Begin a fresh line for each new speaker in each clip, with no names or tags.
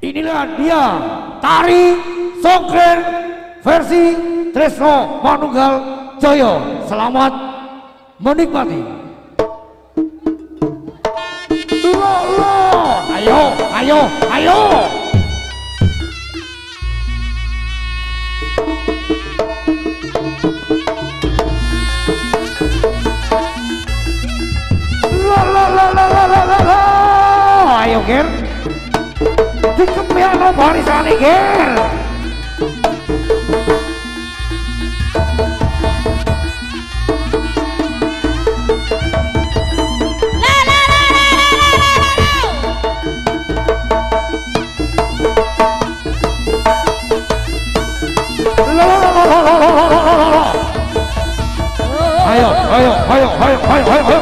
Inilah dia tari songkren versi Tresno Manunggal Joyo. Selamat menikmati. Ayo, ayo, ayo. Ayo Ger, di kepiano barisan Ger. Ayo, ayo, ayo, ayo, ayo, ayo, ayo.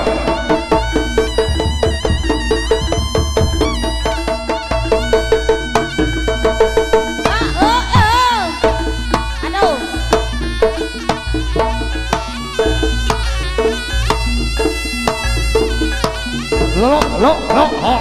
Lo, oh.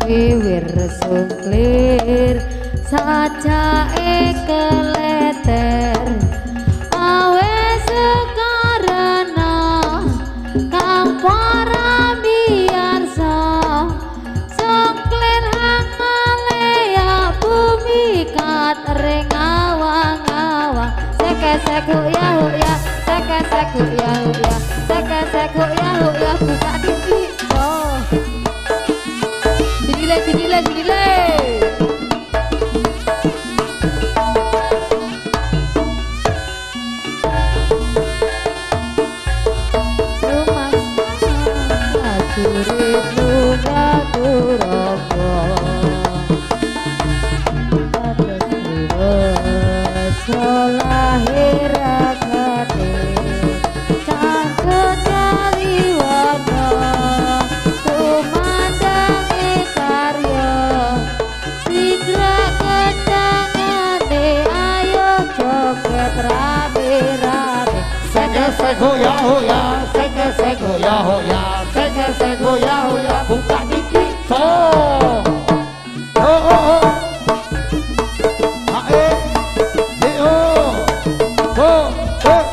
Wiwir suklir saja ekeleter awe sekarana kang para biarsa suklir hangalea bumi katering awang-awang seke-seku ya seke-seku ya seke-seku ya buka TV oh Sinile Rumah prajurit lunga turoko Atas riwa lahir akate Cangket kaliwana Tumandangi karya Sigra kedangane ayo coba joget rame-rame.
Sege goyah hoya, sege goyah hoya, sege goyah hoya, buka dikit so. Oh oh oh. Ae, yo, so,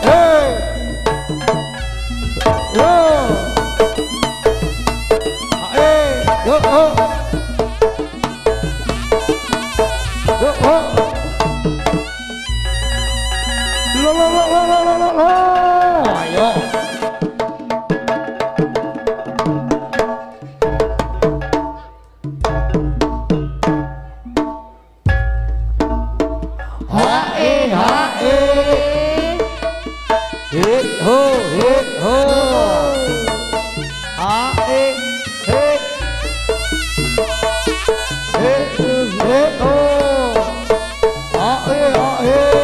hey. Yo, ae, yo, oh. Yo, oh. Lo. Ayo. Hae hae. He ho he ho. Hae he. He he ho. Hae hae.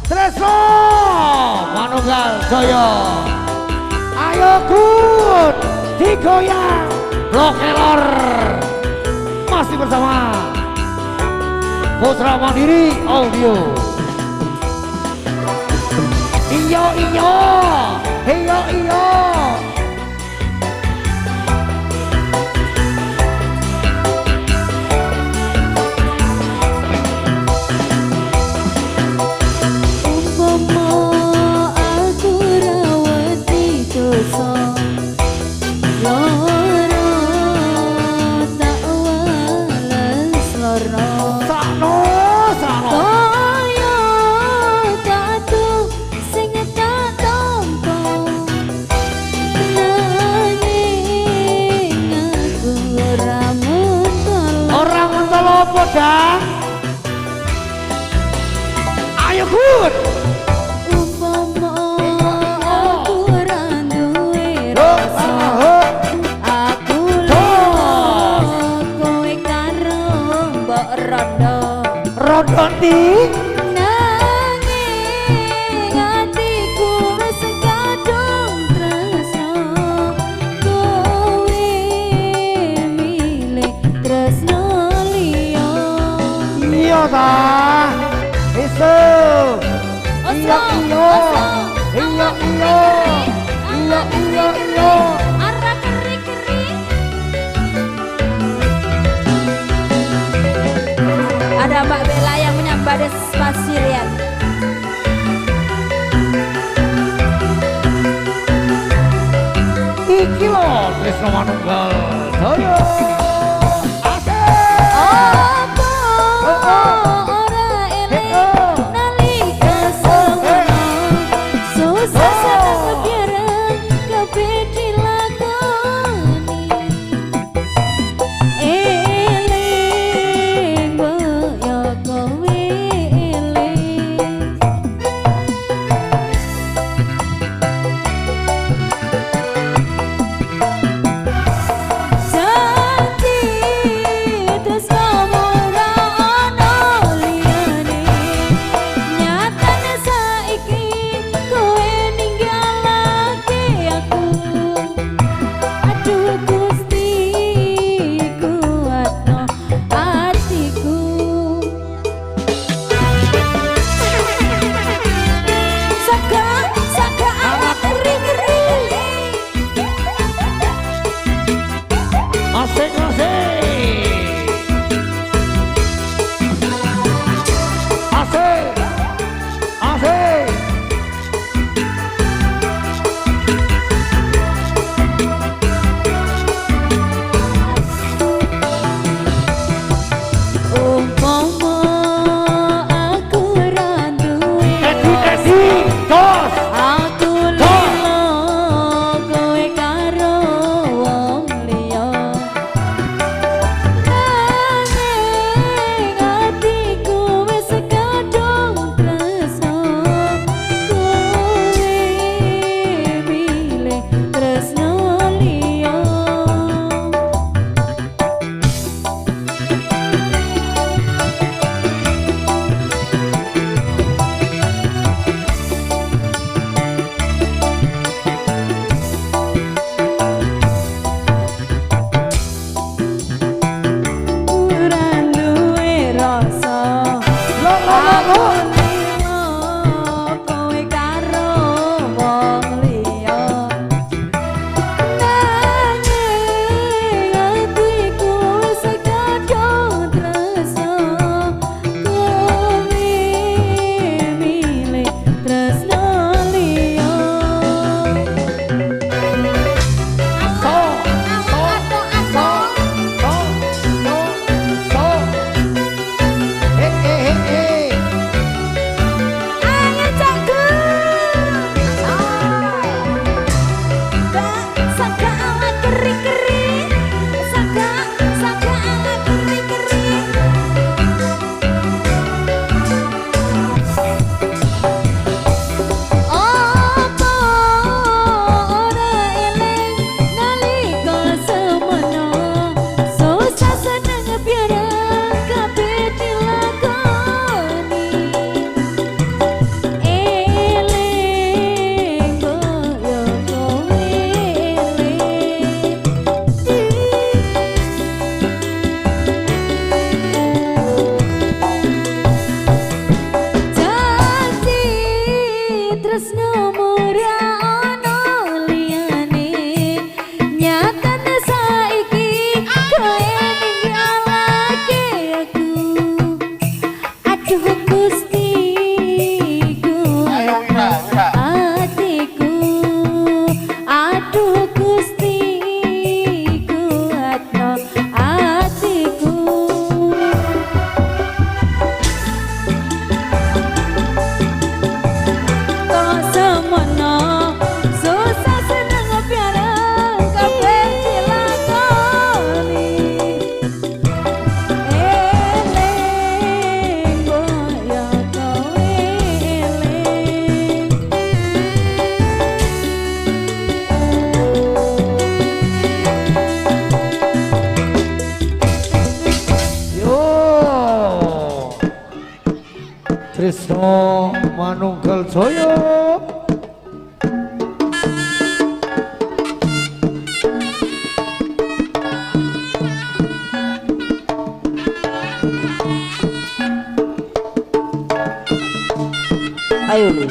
Tresno Manunggal Jaya. Ayo Kun digoyang Lokelor. Masih bersama Putra Mandiri Audio. Iyo iyo iyo iyo. dang. Ayo Gun.
Umpama aku ora duwe
Ho,
rasa,
ho.
aku lho kowe karo mbok rondo.
Rondo ndi?
Nanging atiku wis kadung tresno, kowe milih tresno liya.
Iya ta. Iso. Iya iya. Iya iya. Iya iya iya.
Arah keri-keri. Ada Mbak Bella yang menyambades Pasirian.
Iki lho Tresno Manunggal Jaya.
Apa ora eling nalika semono, susah seneng kebiaran kabeh dilakoni. Eling boyo kowe eling. Janji
Trisno Manunggal Jaya.
Ayo lu.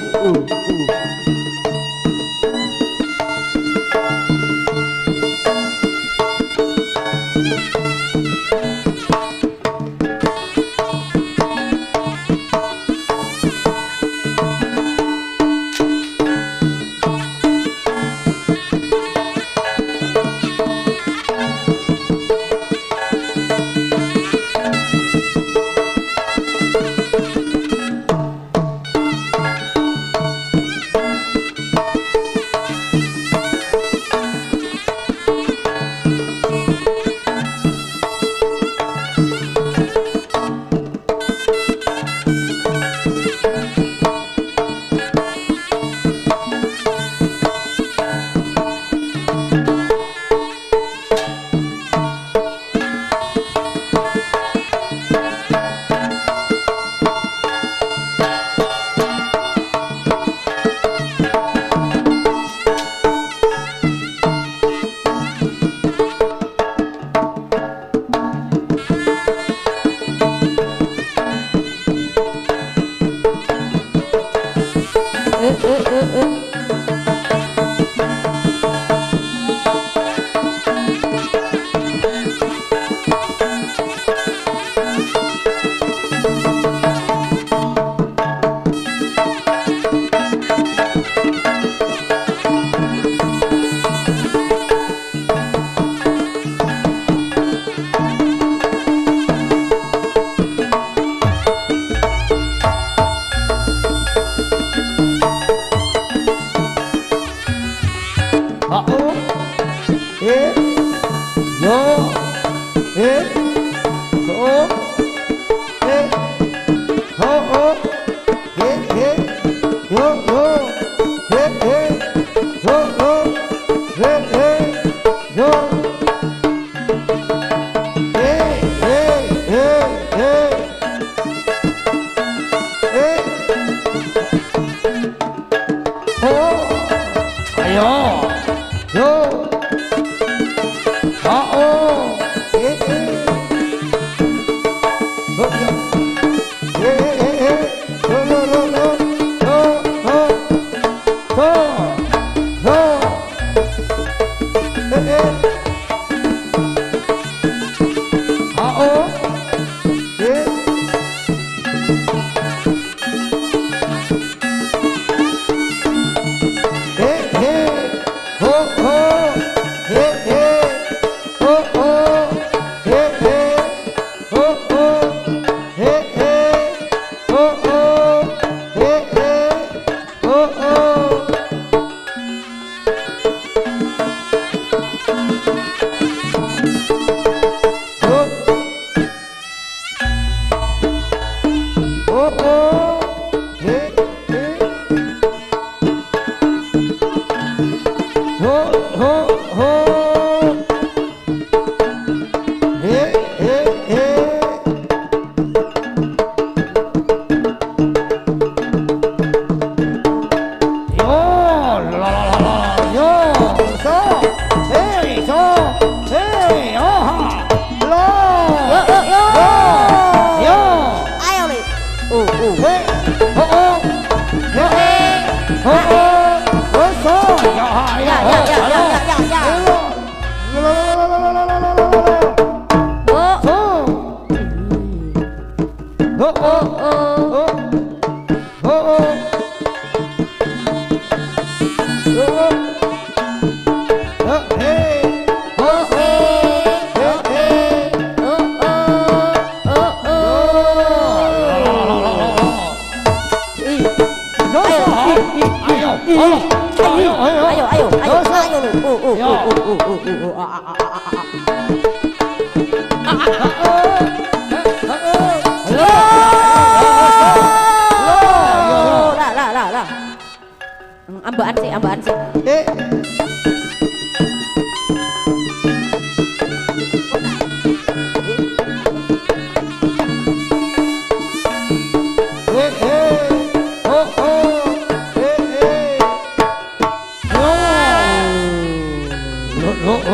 Aku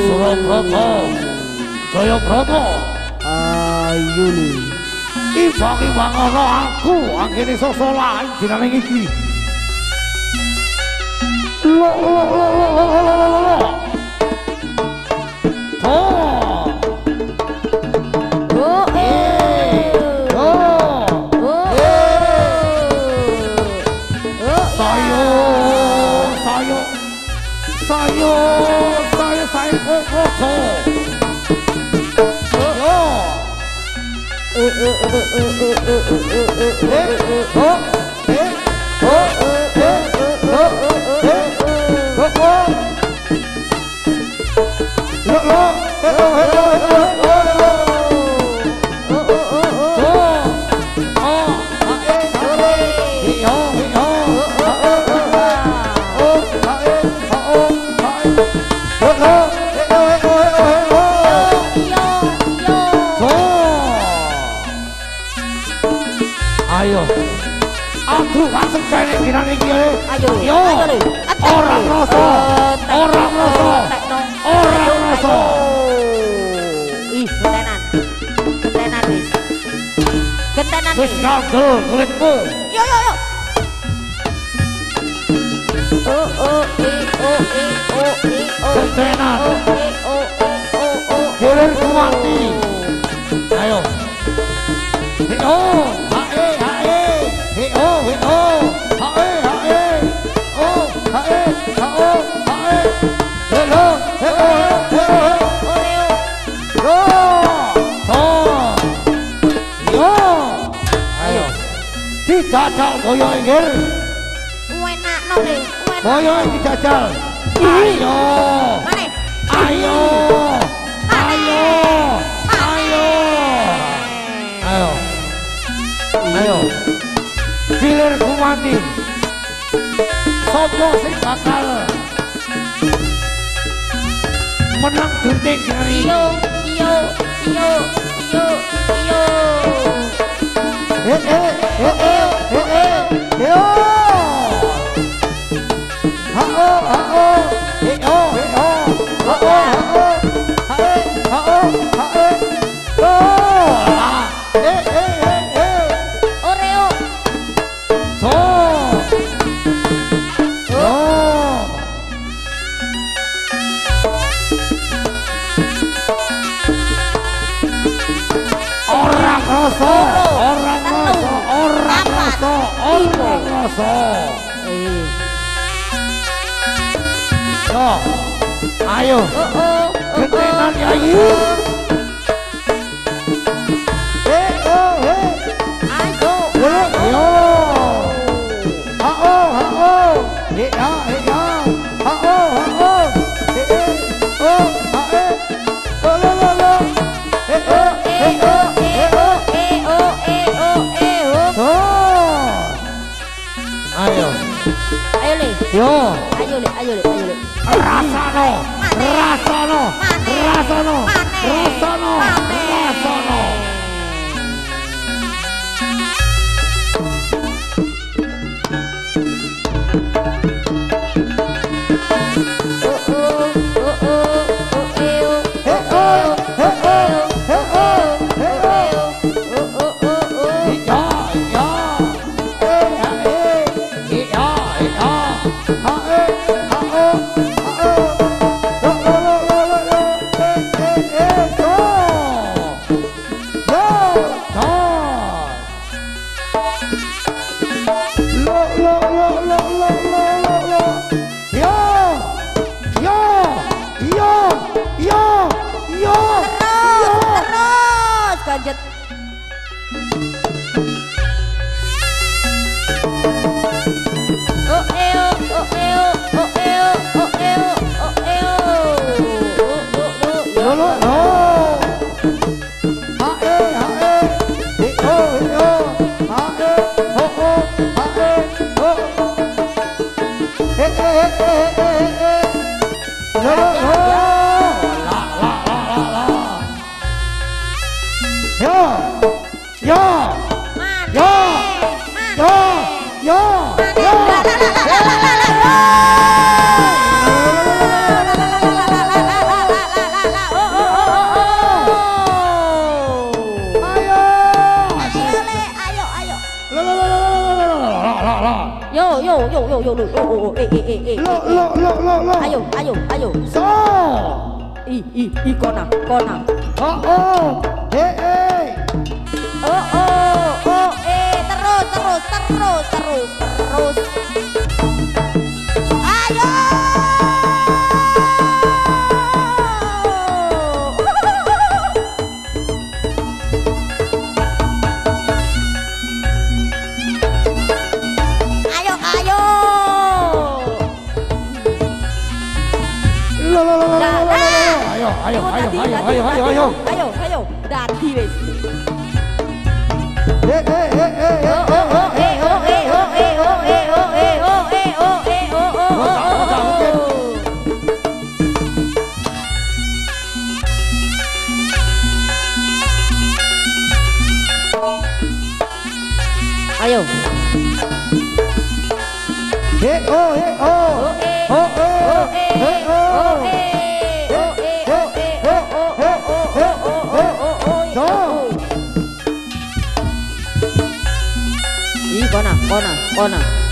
Surabrata Jayabrata
ayo nih
imbang-imbang ana aku anggene sosolan dinane iki lo ayo aku langsung kene dinane iki
Ayo,
yo
ayo,
ora rasa
ih gentenan wis gentenan
wis kandel kulitmu
yo
gentenan kulitku mati ayo yo dijajal boyo inggir
enak no nih
boyo dijajal ayo ayo gilirku mati sopo sing bakal menang gunting hari
yo
ayo gentenan yayi
ayo
rasano lo.
Yo,
Lo.
Ayo.
So.
Kona.
Oh. Hey.
Terus. Ayo. Ayo.
Ayo.
Dadi wis. Ayo.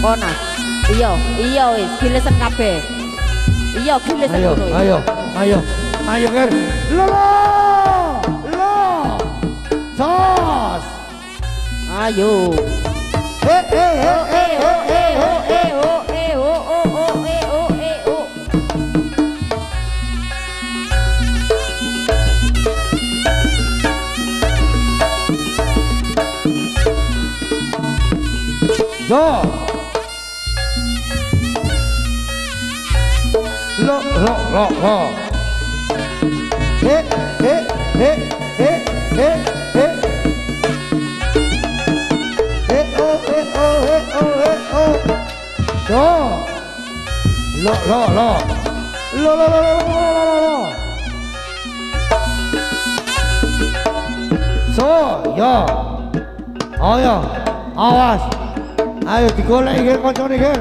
Kona. Iya wis gilesen kabeh. Iya gilesen ngono.
Ayo Ger. Lo. Sos.
Ayo.
Yo. Lo. Lo. So, yo. Ayo, awas. Ayo digolek iki kancane iki.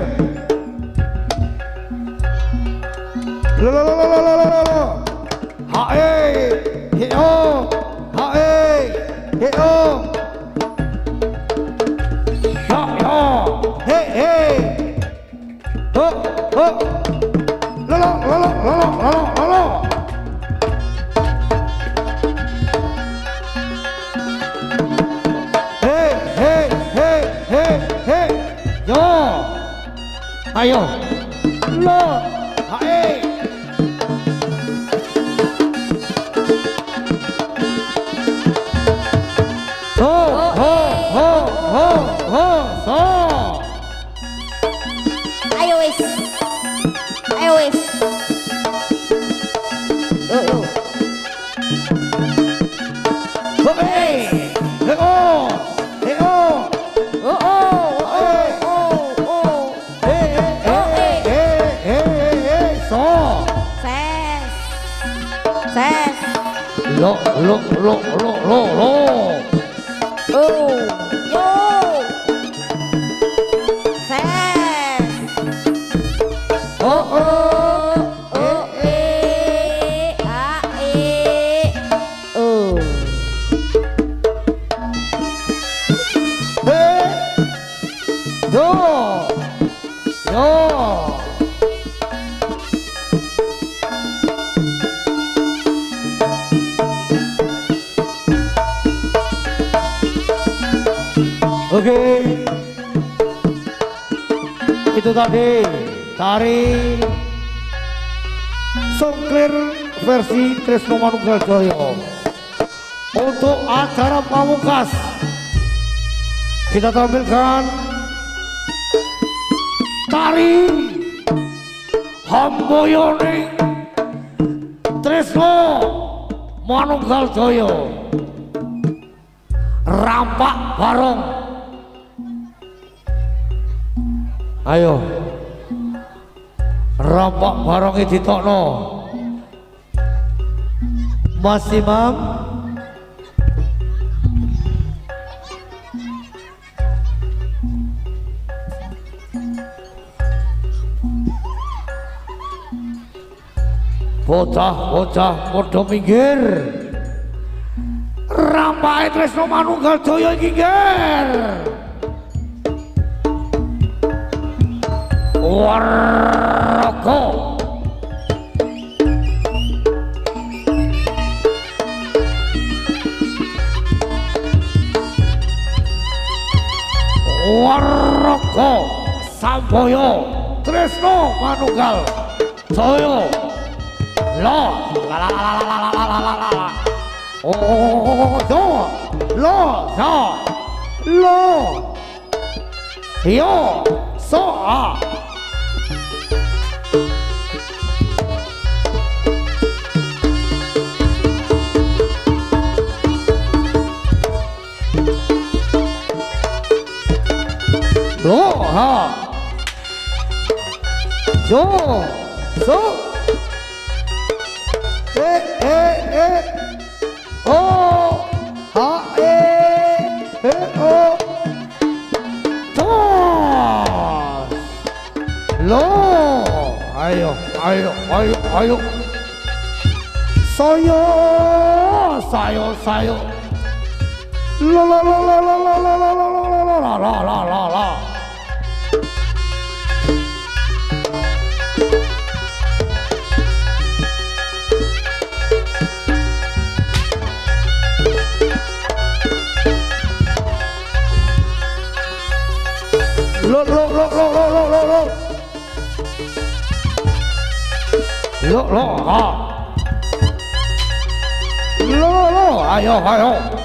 Lo. Hae. Hey. Ho. Lo. Hey. Yo. Ayo. Lo. Hae. So.
Ayo wis. Ses.
Lo.
Yo. Ses.
Oke. Itu tadi tari Songklir versi Tresno Manunggal Joyo. Untuk acara pamungkas kita tampilkan tari Hamboyoning Tresno Manunggal Joyo, Rampak Barong. Ayo Rampak Barong ditokno Mas Imam. Bocah podo minggir. Rampake Tresno Manunggal Joyo iki nggih. Warga Warga Samboyo Tresno Manunggal Jaya Lo la la la la la la la la la oh do lo so lo yo so a do ha jo so o ha o tos lo ayo ayo ayo ayo sayo sayo sayo la la la la la la la la la la la la la la lo lo lo lo lo lo lo lo lo lo ha lo lo ayo ayo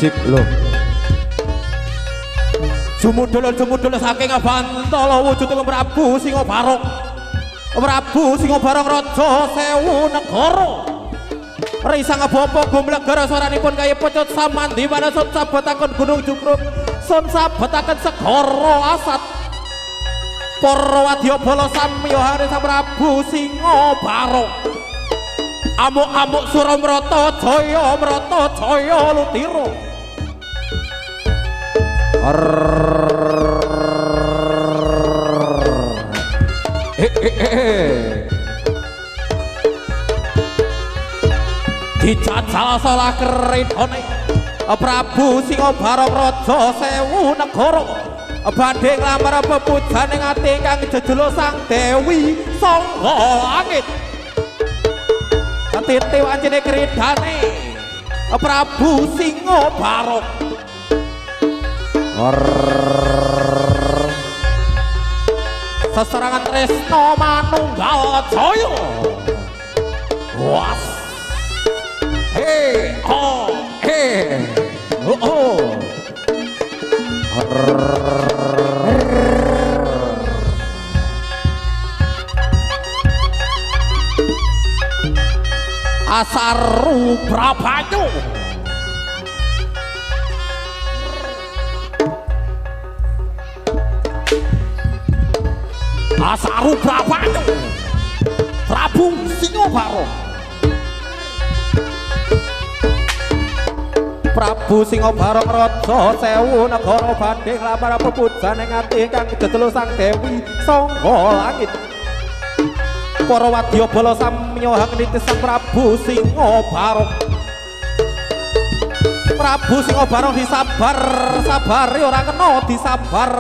sip lo jumudul saking Bantala wujudipun Prabu Singa Barong Raja Sewu Negara risang bapa gumlegara swaranipun kaya pecut samandi manasut sabetaken gunung Jukruk sun sabetaken segara asat para wadyabala samyahane Sang Prabu Singa Barong amuk-amuk Suramrata Jaya Lutira dijajal salah keridane Prabu Singa Barong Raja Sewu Negara badhe nglamar pepujane ati ingkang jejuluk Sang Dewi Sangga Langit titi wancine keridane Prabu Singa Barong seserangan tresno manunggal jaya was he oh he oh Asaru Prabanyu Prabu Singa Barong Raja Sewu Negara badhe nglamar pepujane ati ingkang jejuluk Sang Dewi Sangga Langit para wadyabala samyahang niti Sang Prabu Singa Barong disabar ora kena disabar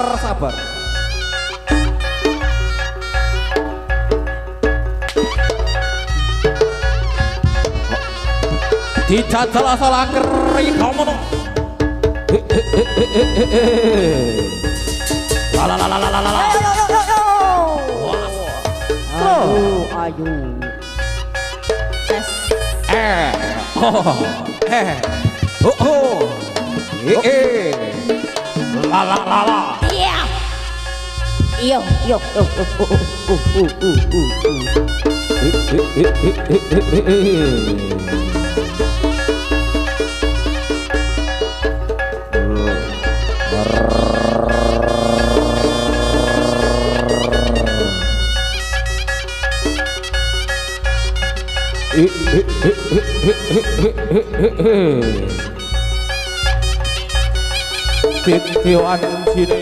dijajal salah keridane la la la la la la
ayo
la la la la
Iya. Yo yo yo.
Titiwan sini.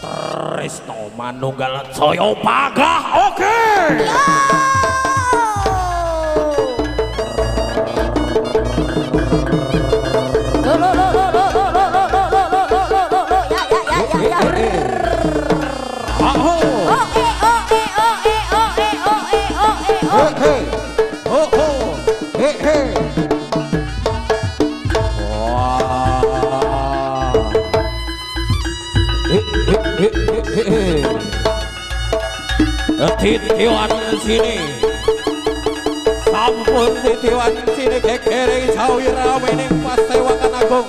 Tresno Manunggal Jaya Pagah. Oke. Titiwan sini sampun titiwan sini kekere jawi rame ning Pasewakan Agung.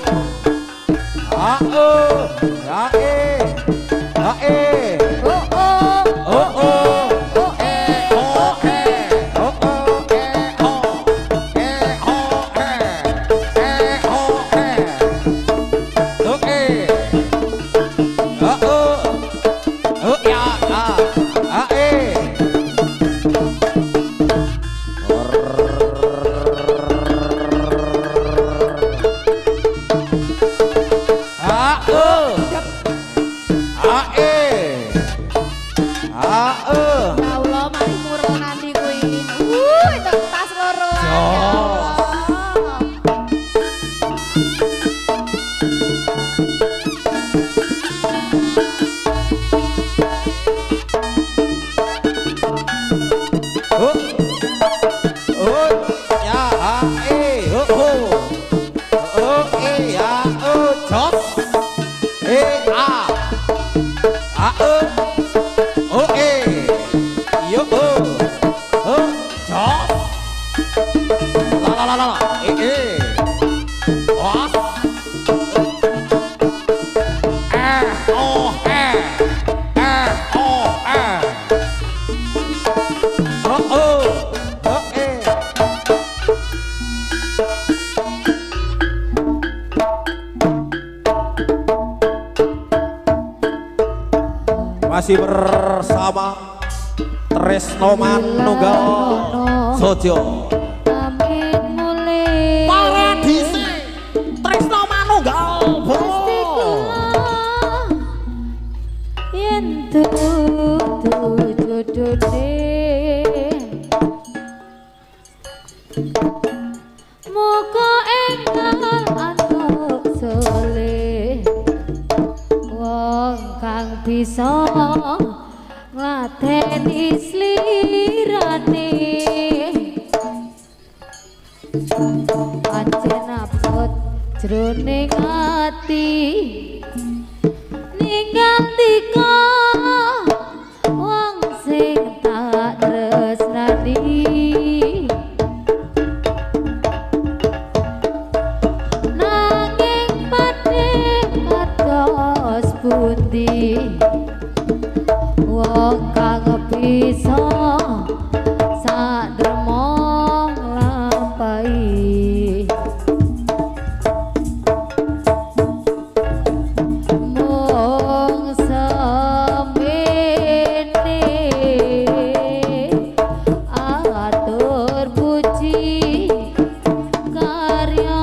Masih bersama Tresno Manunggal Jaya Paradise Tresno Manunggal
yen dudune muga enggal anak soleh wong kang bisa nglateni slirane pancen abot jroning ati ninggal tika wong sing tak tresnani nanging padhe kados pundi wong kang bisa sadremong lampahi mung semene atur puji karya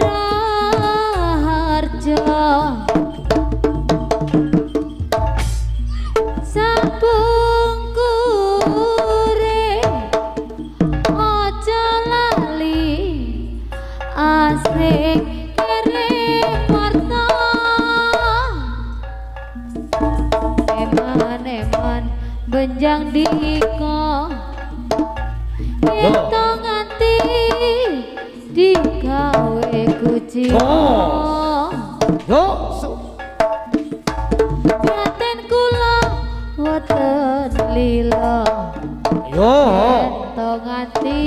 raharja sabungkure aja lali asring kirim warta eman-eman benjang dika ento nganti digawe kucing Yaten kula wonten lila ento nganti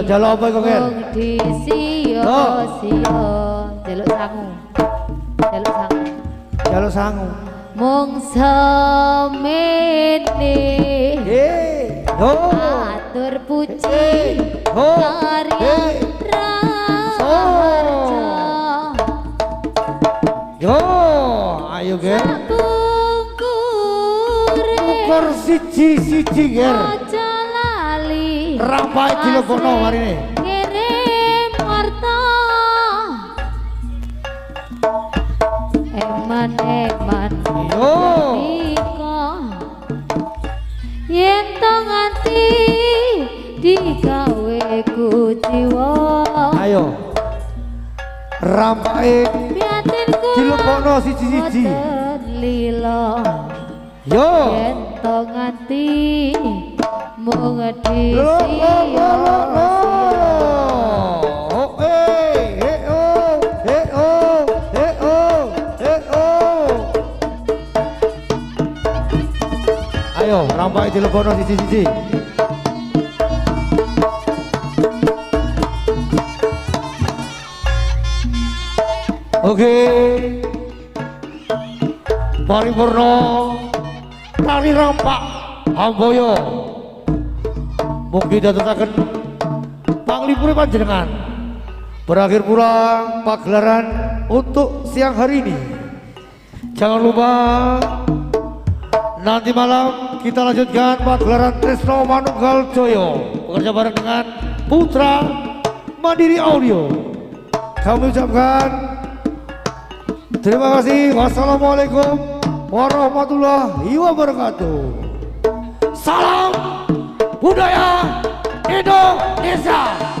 jaluk apa iku Ken?
wong disia-sia jaluk sangu
Jaluk sangu.
mung semene atur puji karya raharja
ekor siji-siji ger.
Aja lali
Rampai dilebono marine.
Kirim warta Eman
Yo.
Iko Yen to nganti digawe ku jiwa
Ayo. Rampai
Biatinku
dilebono siji-siji.
Lilo
Yo.
Yen to nganti mung
Lo
disia
Oh eh oh eh oh eh oh eh oh. Ayo rampai dilebono siji-siji. Oke. Paripurna tali rampak Amboyo. Mugi dadosaken panglipure panjenengan. Berakhir pula pagelaran untuk siang hari ini. Jangan lupa nanti malam kita lanjutkan pagelaran Tresno Manunggal Joyo bekerja bareng dengan Putra Mandiri Audio. Kami ucapkan terima kasih. Wassalamualaikum warahmatullahi wabarakatuh. Salam budaya Indonesia.